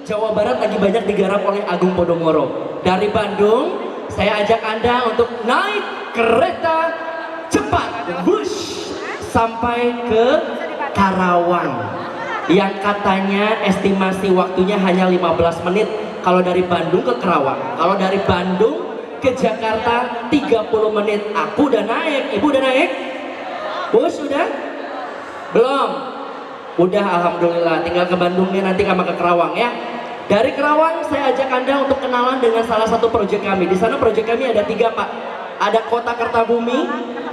Jawa Barat lagi banyak digarap oleh Agung Podomoro. Dari Bandung, saya ajak Anda untuk naik kereta cepat, wush, sampai ke Karawang. Yang katanya estimasi waktunya hanya 15 menit kalau dari Bandung ke Karawang. Kalau dari Bandung ke Jakarta 30 menit. Aku udah naik, ibu udah naik? Wush udah? Belum? Udah, alhamdulillah. Tinggal ke Bandungnya, nanti sama ke Karawang ya. Dari Karawang saya ajak Anda untuk kenalan dengan salah satu proyek kami. Di sana proyek kami ada 3, Pak. Ada Kota Kertabumi,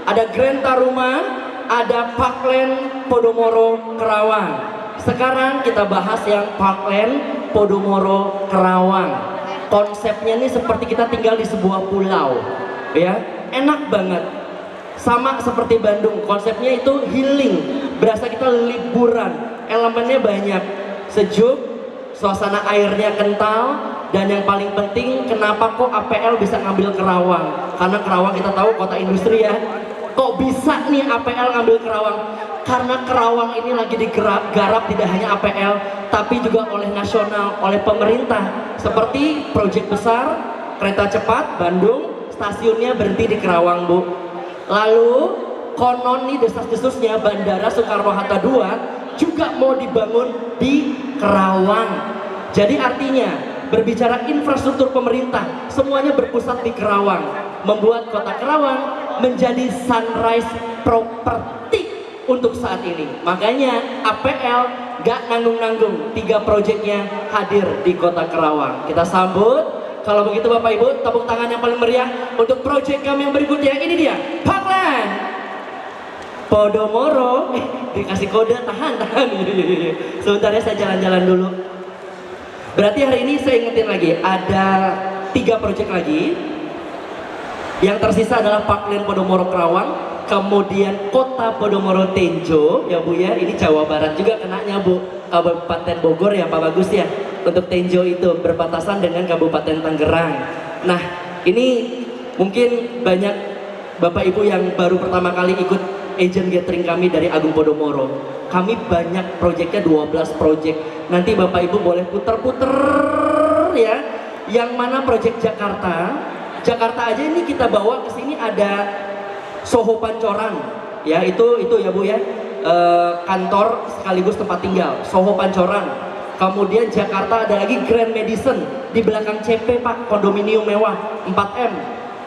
ada Grand Taruma, ada Parkland Podomoro Karawang. Sekarang kita bahas yang Parkland Podomoro Karawang. Konsepnya ini seperti kita tinggal di sebuah pulau, ya, enak banget. Sama seperti Bandung, konsepnya itu healing, berasa kita liburan, elemennya banyak, sejuk, suasana airnya kental, dan yang paling penting kenapa kok APL bisa ngambil Karawang? Karena Karawang kita tahu kota industri ya. Kok bisa nih APL ngambil Karawang? Karena Karawang ini lagi digarap tidak hanya APL, tapi juga oleh nasional, oleh pemerintah. Seperti proyek besar, kereta cepat Bandung, stasiunnya berhenti di Karawang, Bu. Lalu konon nih desas-desusnya Bandara Soekarno-Hatta II juga mau dibangun di Karawang. Jadi artinya berbicara infrastruktur pemerintah, semuanya berpusat di Karawang, membuat kota Karawang menjadi sunrise property untuk saat ini. Makanya APL gak nanggung-nanggung, 3 proyeknya hadir di kota Karawang. Kita sambut. Kalau begitu Bapak Ibu, tepuk tangan yang paling meriah untuk proyek kami yang berikutnya. Ini dia, Parkland Podomoro. Dikasih kode, tahan. Sebentar ya, saya jalan-jalan dulu. Berarti hari ini saya ingetin lagi, ada 3 proyek lagi. Yang tersisa adalah Parkland Podomoro Karawang, kemudian Kota Podomoro Tenjo, ya Bu ya. Ini Jawa Barat juga kenanya Bu, Kabupaten Bogor ya Pak Bagus ya. Untuk Tenjo itu berbatasan dengan Kabupaten Tangerang. Nah, ini mungkin banyak Bapak Ibu yang baru pertama kali ikut agent gathering kami dari Agung Podomoro. Kami banyak proyeknya, 12 proyek. Nanti Bapak Ibu boleh puter-puter ya. Yang mana proyek Jakarta? Jakarta aja ini kita bawa ke sini ada Soho Pancoran. Ya, itu ya Bu ya. Kantor sekaligus tempat tinggal, Soho Pancoran. Kemudian Jakarta ada lagi Grand Madison di belakang CP Pak, kondominium mewah 4M,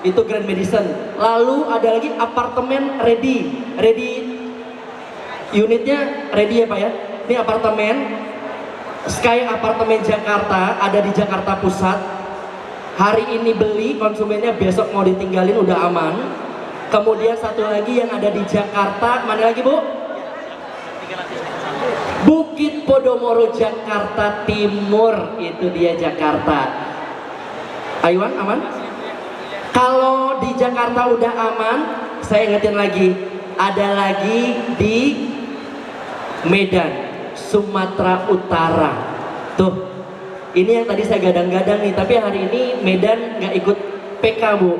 itu Grand Madison. Lalu ada lagi apartemen ready unitnya ready ya Pak ya. Ini apartemen Sky Apartemen Jakarta, ada di Jakarta Pusat. Hari ini beli, konsumennya besok mau ditinggalin udah aman. Kemudian satu lagi yang ada di Jakarta, mana lagi Bu? Bukit Podomoro Jakarta Timur, itu dia Jakarta. Aywan aman? Kalau di Jakarta udah aman, saya ingetin lagi, ada lagi di Medan, Sumatera Utara. Tuh, ini yang tadi saya gadang-gadang nih, tapi hari ini Medan nggak ikut PK Bu.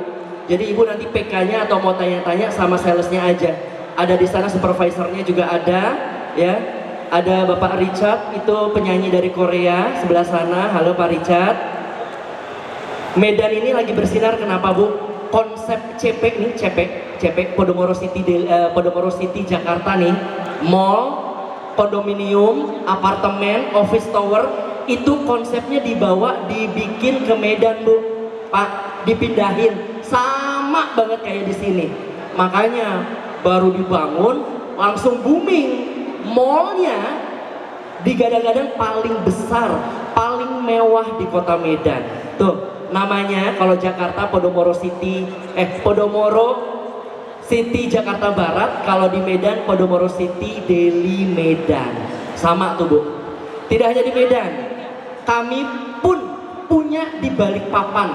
Jadi Ibu nanti PK-nya atau mau tanya-tanya sama salesnya aja. Ada di sana, supervisornya juga ada, ya. Ada Bapak Richard, itu penyanyi dari Korea, sebelah sana. Halo Pak Richard. Medan ini lagi bersinar, kenapa Bu? Konsep CP nih, CP Podomoro City Jakarta nih. Mall, kondominium, apartemen, office tower, itu konsepnya dibawa, dibikin ke Medan Bu. Pak, dipindahin, sama banget kayak di sini. Makanya baru dibangun, langsung booming. Mallnya digadang-gadang paling besar, paling mewah di kota Medan. Tuh, namanya kalau Jakarta Podomoro City Jakarta Barat. Kalau di Medan Podomoro City Deli Medan. Sama tuh Bu. Tidak hanya di Medan, kami pun punya di Balikpapan,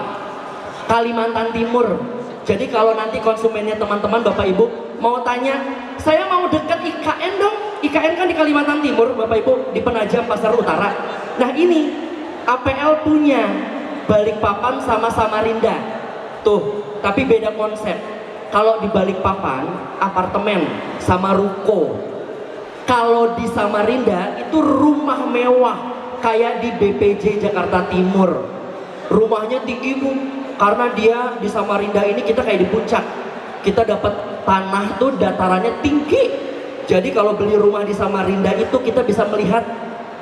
Kalimantan Timur. Jadi kalau nanti konsumennya teman-teman Bapak Ibu mau tanya, saya mau dekat IKN dong. IKN kan di Kalimantan Timur Bapak Ibu, di Penajam Pasar Utara. Nah ini APL punya Balikpapan sama Samarinda. Tuh, tapi beda konsep. Kalau di Balikpapan apartemen sama ruko. Kalau di Samarinda itu rumah mewah, kayak di BPJ Jakarta Timur. Rumahnya tinggi Bu, karena dia di Samarinda ini kita kayak di puncak. Kita dapat tanah tuh datarannya tinggi. Jadi kalau beli rumah di Samarinda itu kita bisa melihat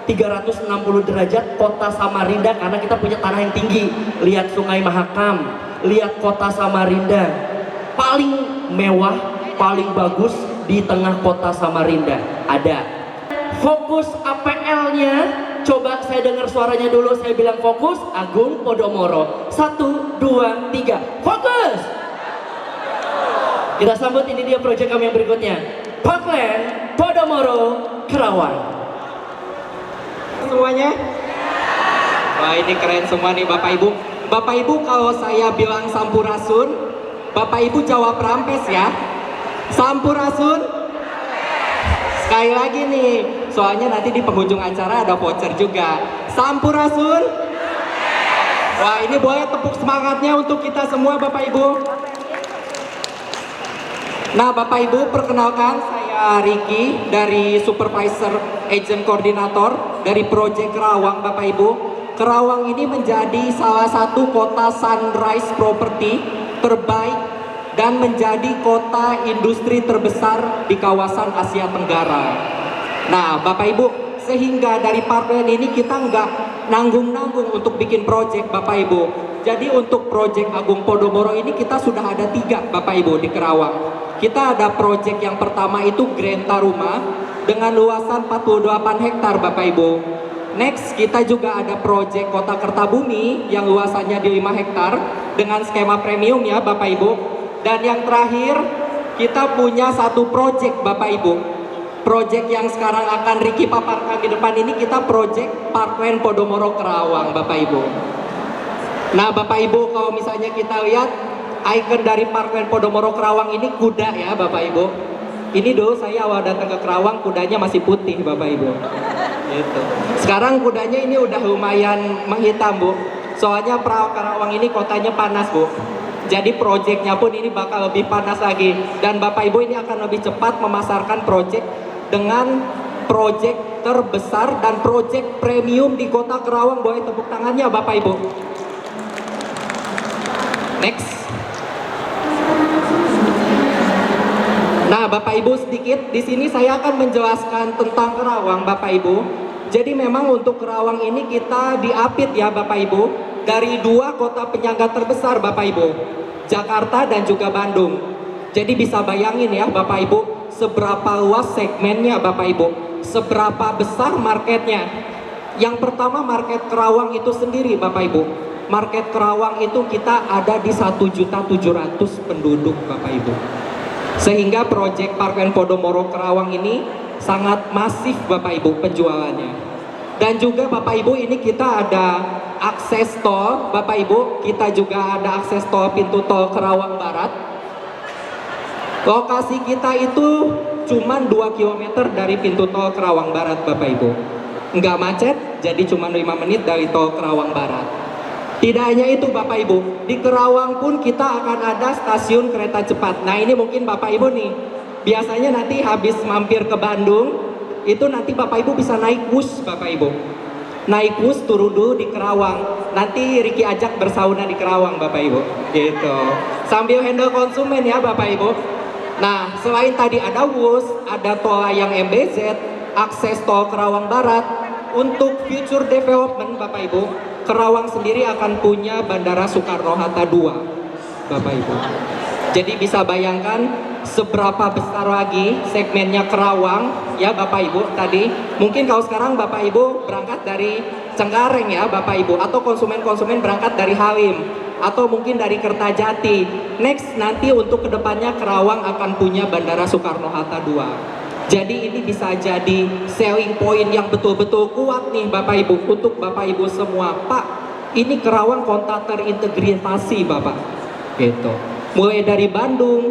360 derajat kota Samarinda karena kita punya tanah yang tinggi. Lihat Sungai Mahakam, lihat kota Samarinda. Paling mewah, paling bagus di tengah kota Samarinda ada. Fokus APL-nya, coba saya dengar suaranya dulu, saya bilang fokus, Agung Podomoro. 1, 2, 3, fokus! Kita sambut, ini dia proyek kami yang berikutnya. Parkland Podomoro Kerawang. Semuanya? Wah, ini keren semua nih Bapak Ibu. Bapak Ibu, kalau saya bilang Sampurasun, Bapak Ibu jawab Rampes ya. Sampurasun. Sekali lagi nih, soalnya nanti di penghujung acara ada voucher juga. Sampurasun. Wah, ini boleh tepuk semangatnya untuk kita semua Bapak Ibu. Nah Bapak Ibu, perkenalkan saya Ricky dari Supervisor Agent Koordinator dari Project Kerawang Bapak Ibu. Kerawang ini menjadi salah satu kota sunrise property terbaik dan menjadi kota industri terbesar di kawasan Asia Tenggara. Nah Bapak Ibu, sehingga dari Parkland ini kita nggak nanggung-nanggung untuk bikin project Bapak Ibu. Jadi untuk project Agung Podomoro ini kita sudah ada 3 Bapak Ibu di Kerawang. Kita ada project yang pertama itu Grand Taruma dengan luasan 48 hektar Bapak Ibu. Next kita juga ada project Kota Kertabumi yang luasannya di 5 hektar dengan skema premium ya Bapak Ibu. Dan yang terakhir kita punya satu project Bapak Ibu. Project yang sekarang akan Ricky paparkan di depan ini kita project Parkland Podomoro Kerawang Bapak Ibu. Nah Bapak Ibu, kalau misalnya kita lihat ikon dari Parkland Podomoro Kerawang ini kuda ya Bapak Ibu. Ini dulu saya awal datang ke Kerawang kudanya masih putih Bapak Ibu. Gitu. Sekarang kudanya ini udah lumayan menghitam Bu. Soalnya Kerawang ini kotanya panas Bu. Jadi proyeknya pun ini bakal lebih panas lagi. Dan Bapak Ibu ini akan lebih cepat memasarkan proyek dengan proyek terbesar dan proyek premium di kota Kerawang. Boleh tepuk tangannya Bapak Ibu. Next. Nah Bapak Ibu, sedikit di sini saya akan menjelaskan tentang Kerawang Bapak Ibu. Jadi memang untuk Kerawang ini kita diapit ya Bapak Ibu dari 2 kota penyangga terbesar Bapak Ibu, Jakarta dan juga Bandung. Jadi bisa bayangin ya Bapak Ibu seberapa luas segmennya Bapak Ibu, seberapa besar marketnya. Yang pertama market Kerawang itu sendiri Bapak Ibu. Market Kerawang itu kita ada di 1.700.000 penduduk Bapak Ibu. Sehingga proyek Parkland Podomoro Kerawang ini sangat masif Bapak Ibu penjualannya. Dan juga Bapak Ibu ini kita ada akses tol Bapak Ibu, kita juga ada akses tol pintu tol Kerawang Barat. Lokasi kita itu cuman 2 km dari pintu tol Kerawang Barat Bapak Ibu. Nggak macet, jadi cuma 5 menit dari tol Kerawang Barat. Tidak hanya itu Bapak Ibu, di Kerawang pun kita akan ada stasiun kereta cepat. Nah ini mungkin Bapak Ibu nih, biasanya nanti habis mampir ke Bandung, itu nanti Bapak Ibu bisa naik bus Bapak Ibu. Naik bus turun dulu di Kerawang. Nanti Ricky ajak bersauna di Kerawang Bapak Ibu. Gitu. Sambil handle konsumen ya Bapak Ibu. Nah selain tadi ada bus, ada tol layang MBZ, akses tol Kerawang Barat. Untuk future development Bapak Ibu, Kerawang sendiri akan punya Bandara Soekarno-Hatta 2 Bapak Ibu. Jadi bisa bayangkan seberapa besar lagi segmennya Kerawang ya Bapak Ibu tadi. Mungkin kalau sekarang Bapak Ibu berangkat dari Cengkareng ya Bapak Ibu, atau konsumen-konsumen berangkat dari Halim, atau mungkin dari Kertajati. Next nanti untuk kedepannya Kerawang akan punya Bandara Soekarno-Hatta 2. Jadi ini bisa jadi selling point yang betul-betul kuat nih Bapak Ibu untuk Bapak Ibu semua. Pak, ini Kerawang kota terintegrasi Bapak. Gitu. Mulai dari Bandung,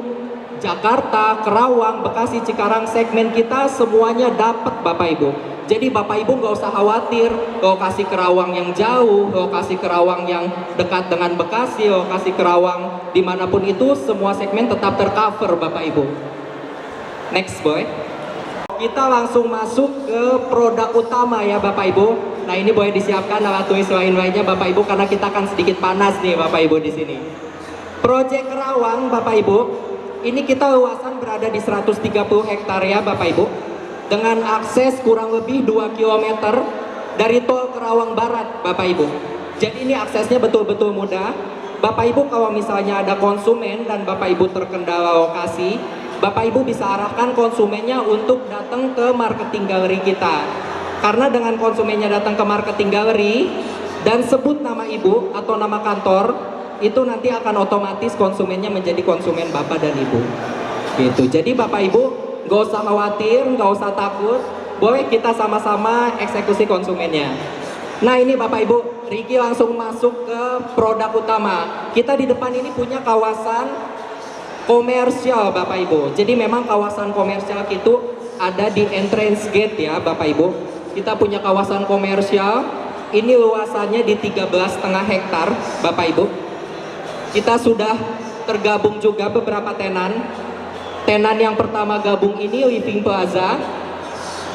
Jakarta, Kerawang, Bekasi, Cikarang, segmen kita semuanya dapat Bapak Ibu. Jadi Bapak Ibu nggak usah khawatir lokasi Kerawang yang jauh, lokasi Kerawang yang dekat dengan Bekasi, lokasi Kerawang dimanapun itu semua segmen tetap tercover Bapak Ibu. Next boy. Kita langsung masuk ke produk utama ya Bapak Ibu. Nah ini boleh disiapkan alat tulis lain-lainnya Bapak Ibu karena kita akan sedikit panas nih Bapak Ibu di sini. Proyek Kerawang Bapak Ibu, ini kita luasan berada di 130 hektar ya Bapak Ibu, dengan akses kurang lebih 2 km dari tol Kerawang Barat Bapak Ibu. Jadi ini aksesnya betul-betul mudah. Bapak Ibu kalau misalnya ada konsumen dan Bapak Ibu terkendala lokasi, Bapak Ibu bisa arahkan konsumennya untuk datang ke marketing gallery kita. Karena dengan konsumennya datang ke marketing gallery dan sebut nama ibu atau nama kantor, itu nanti akan otomatis konsumennya menjadi konsumen Bapak dan Ibu. Gitu. Jadi Bapak Ibu nggak usah khawatir, nggak usah takut, boleh kita sama-sama eksekusi konsumennya. Nah ini Bapak Ibu, Riki langsung masuk ke produk utama. Kita di depan ini punya kawasan komersial Bapak Ibu. Jadi memang kawasan komersial itu ada di entrance gate ya Bapak Ibu. Kita punya kawasan komersial, ini luasannya di 13,5 hektar Bapak Ibu. Kita sudah tergabung juga beberapa tenan. Tenan yang pertama gabung ini Living Plaza.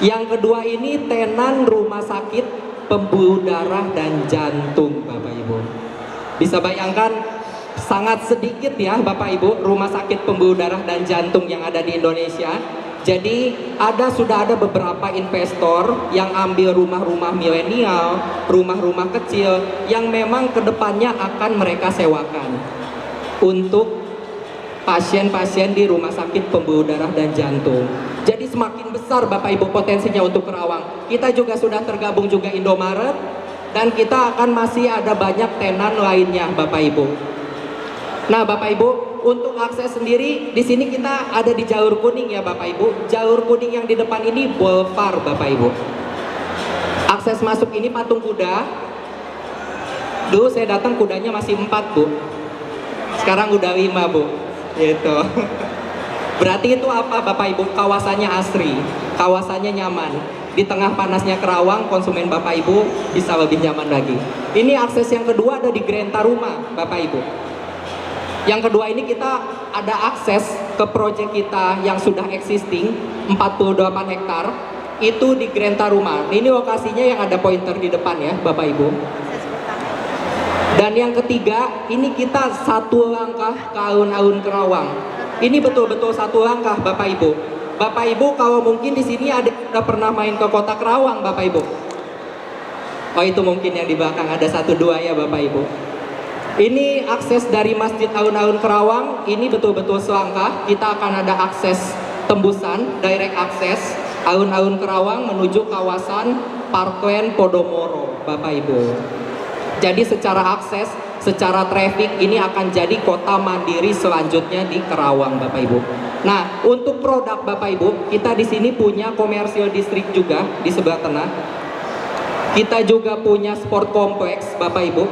Yang kedua ini tenan rumah sakit pembuluh darah dan jantung Bapak Ibu. Bisa bayangkan sangat sedikit ya Bapak Ibu rumah sakit pembuluh darah dan jantung yang ada di Indonesia. Jadi sudah ada beberapa investor yang ambil rumah-rumah milenial, rumah-rumah kecil yang memang kedepannya akan mereka sewakan untuk pasien-pasien di rumah sakit pembuluh darah dan jantung. Jadi semakin besar Bapak Ibu potensinya untuk Kerawang. Kita juga sudah tergabung juga Indomaret dan kita akan masih ada banyak tenan lainnya Bapak Ibu. Nah Bapak Ibu, untuk akses sendiri di sini kita ada di jalur kuning ya Bapak Ibu. Jalur kuning yang di depan ini boulevard Bapak Ibu. Akses masuk ini patung kuda. Dulu saya datang kudanya masih 4 Bu. Sekarang udah 5 Bu. Gitu. Berarti itu apa Bapak Ibu? Kawasannya asri, kawasannya nyaman. Di tengah panasnya Kerawang, konsumen Bapak Ibu bisa lebih nyaman lagi. Ini akses yang kedua ada di Grand Taruma Bapak Ibu. Yang kedua ini kita ada akses ke proyek kita yang sudah existing 48 hektar itu di Grand Taruma. Ini lokasinya yang ada pointer di depan ya Bapak Ibu. Dan yang ketiga ini kita satu langkah ke alun-alun Kerawang. Ini betul-betul satu langkah Bapak Ibu. Bapak Ibu kalau mungkin di sini ada pernah main ke kota Kerawang Bapak Ibu. Oh itu mungkin yang di belakang ada 1-2 ya Bapak Ibu. Ini akses dari Masjid Alun-Alun Kerawang, ini betul-betul selangkah. Kita akan ada akses tembusan, direct akses Alun-Alun Kerawang menuju kawasan Parkland Podomoro, Bapak Ibu. Jadi secara akses, secara traffic ini akan jadi kota mandiri selanjutnya di Kerawang, Bapak Ibu. Nah, untuk produk Bapak Ibu, kita di sini punya commercial district juga di sebelah tengah. Kita juga punya sport complex, Bapak Ibu.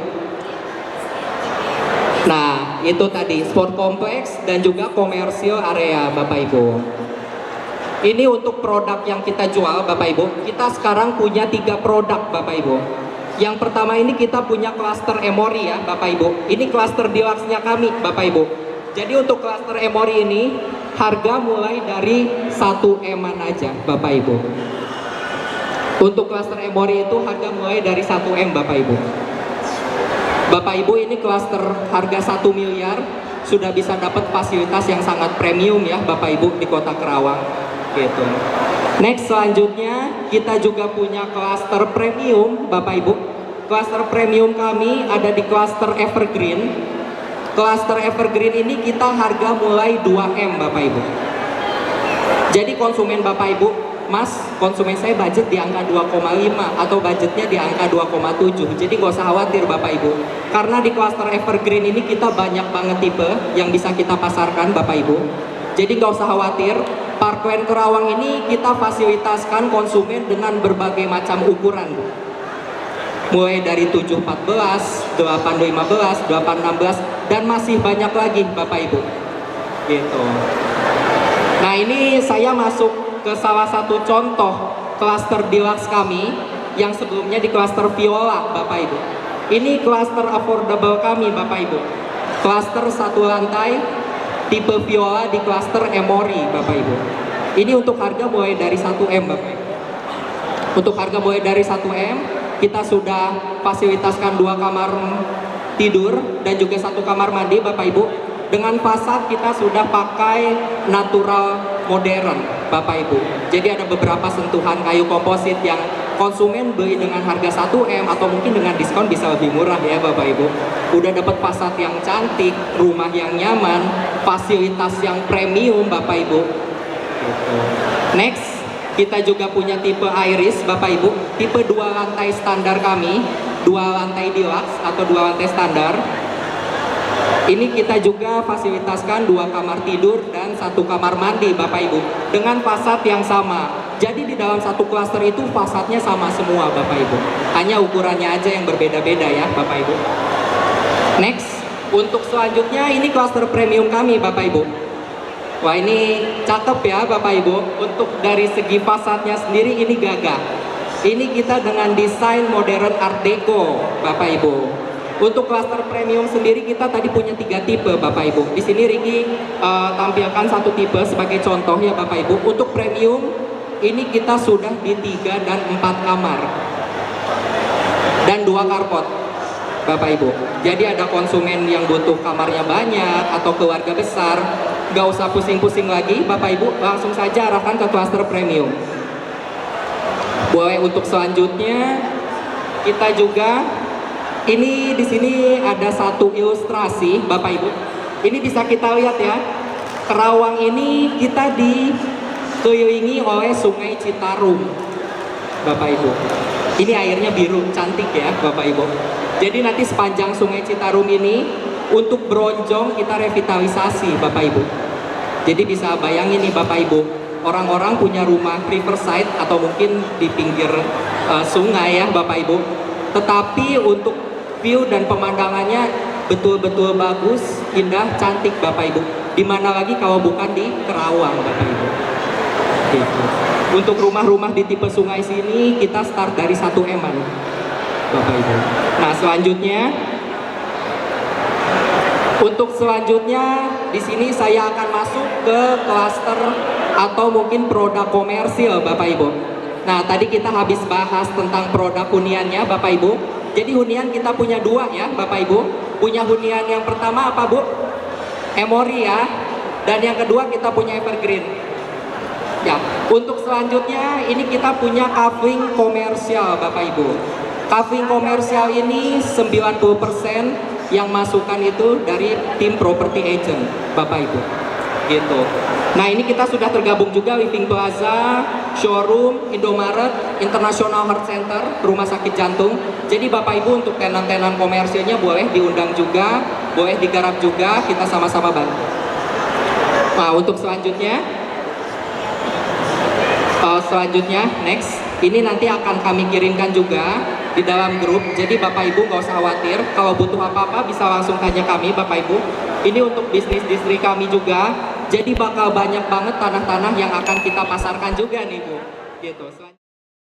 Nah, itu tadi sport complex dan juga komersial area Bapak Ibu. Ini untuk produk yang kita jual Bapak Ibu. Kita sekarang punya 3 produk Bapak Ibu. Yang pertama ini kita punya klaster Emory ya Bapak Ibu. Ini klaster deluxe-nya kami Bapak Ibu. Jadi untuk klaster Emory ini harga mulai dari 1M-an aja Bapak Ibu. Untuk klaster Emory itu harga mulai dari 1M Bapak Ibu. Bapak Ibu ini klaster harga 1 miliar sudah bisa dapat fasilitas yang sangat premium ya Bapak Ibu di kota Kerawang gitu. Next selanjutnya kita juga punya klaster premium Bapak Ibu. Klaster premium kami ada di klaster Evergreen. Klaster Evergreen ini kita harga mulai 2M Bapak Ibu. Jadi konsumen Bapak Ibu, Mas, konsumen saya budget di angka 2,5 atau budgetnya di angka 2,7. Jadi gak usah khawatir Bapak Ibu. Karena di klaster Evergreen ini kita banyak banget tipe yang bisa kita pasarkan Bapak Ibu. Jadi gak usah khawatir. Parkland Kerawang ini kita fasilitaskan konsumen dengan berbagai macam ukuran. Mulai dari 714, 815, 816 dan masih banyak lagi Bapak Ibu. Gitu. Nah, ini saya masuk ke salah satu contoh klaster deluxe kami yang sebelumnya di klaster Viola Bapak Ibu. Ini klaster affordable kami Bapak Ibu. Klaster 1 lantai tipe Viola di klaster Emory Bapak Ibu. Ini untuk harga mulai dari 1M Bapak Ibu. Untuk harga mulai dari 1M kita sudah fasilitaskan 2 kamar tidur dan juga 1 kamar mandi Bapak Ibu. Dengan fasad kita sudah pakai natural modern Bapak Ibu. Jadi ada beberapa sentuhan kayu komposit yang konsumen beli dengan harga 1M atau mungkin dengan diskon bisa lebih murah ya Bapak Ibu. Udah dapat fasad yang cantik, rumah yang nyaman, fasilitas yang premium Bapak Ibu. Next, kita juga punya tipe Iris Bapak Ibu, tipe 2 lantai standar kami, 2 lantai deluxe atau 2 lantai standar. Ini kita juga fasilitaskan 2 kamar tidur dan 1 kamar mandi Bapak Ibu dengan fasad yang sama. Jadi di dalam satu klaster itu fasadnya sama semua Bapak Ibu. Hanya ukurannya aja yang berbeda-beda ya Bapak Ibu. Next, untuk selanjutnya ini klaster premium kami Bapak Ibu. Wah ini cakep ya Bapak Ibu. Untuk dari segi fasadnya sendiri ini gagah. Ini kita dengan desain modern art deco Bapak Ibu. Untuk klaster premium sendiri kita tadi punya 3 tipe Bapak Ibu. Di sini Ricky tampilkan 1 tipe sebagai contoh ya Bapak Ibu. Untuk premium ini kita sudah di 3 dan 4 kamar dan 2 carport Bapak Ibu. Jadi ada konsumen yang butuh kamarnya banyak atau keluarga besar, gak usah pusing-pusing lagi Bapak Ibu, langsung saja arahkan ke klaster premium. Boleh untuk selanjutnya kita juga ini di sini ada 1 ilustrasi Bapak Ibu. Ini bisa kita lihat ya. Kerawang ini kita dikelilingi oleh Sungai Citarum Bapak Ibu. Ini airnya biru cantik ya Bapak Ibu. Jadi nanti sepanjang Sungai Citarum ini untuk Bronjong kita revitalisasi Bapak Ibu. Jadi bisa bayangin nih Bapak Ibu, orang-orang punya rumah riverside atau mungkin di pinggir sungai ya Bapak Ibu. Tetapi untuk view dan pemandangannya betul-betul bagus, indah, cantik Bapak Ibu. Dimana lagi kalau bukan di Kerawang Bapak Ibu. Gitu. Untuk rumah-rumah di tipe sungai sini kita start dari 1M-an Bapak Ibu. Nah selanjutnya, untuk selanjutnya di sini saya akan masuk ke klaster atau mungkin produk komersil Bapak Ibu. Nah tadi kita habis bahas tentang produk huniannya Bapak Ibu. Jadi hunian kita punya 2 ya Bapak Ibu. Punya hunian yang pertama apa Bu? Emori ya. Dan yang kedua kita punya Evergreen. Ya, untuk selanjutnya ini kita punya kafling komersial Bapak Ibu. Kafling komersial ini 90% yang masukan itu dari tim property agent Bapak Ibu. Gitu. Nah ini kita sudah tergabung juga Living Plaza, showroom, Indomaret, International Heart Center, rumah sakit jantung. Jadi Bapak Ibu untuk tenan-tenan komersilnya boleh diundang juga, boleh digarap juga, kita sama-sama bantu. Nah untuk selanjutnya next, ini nanti akan kami kirimkan juga di dalam grup. Jadi Bapak Ibu gak usah khawatir, kalau butuh apa-apa bisa langsung tanya kami Bapak Ibu. Ini untuk bisnis distri kami juga. Jadi bakal banyak banget tanah-tanah yang akan kita pasarkan juga nih Bu. Gitu.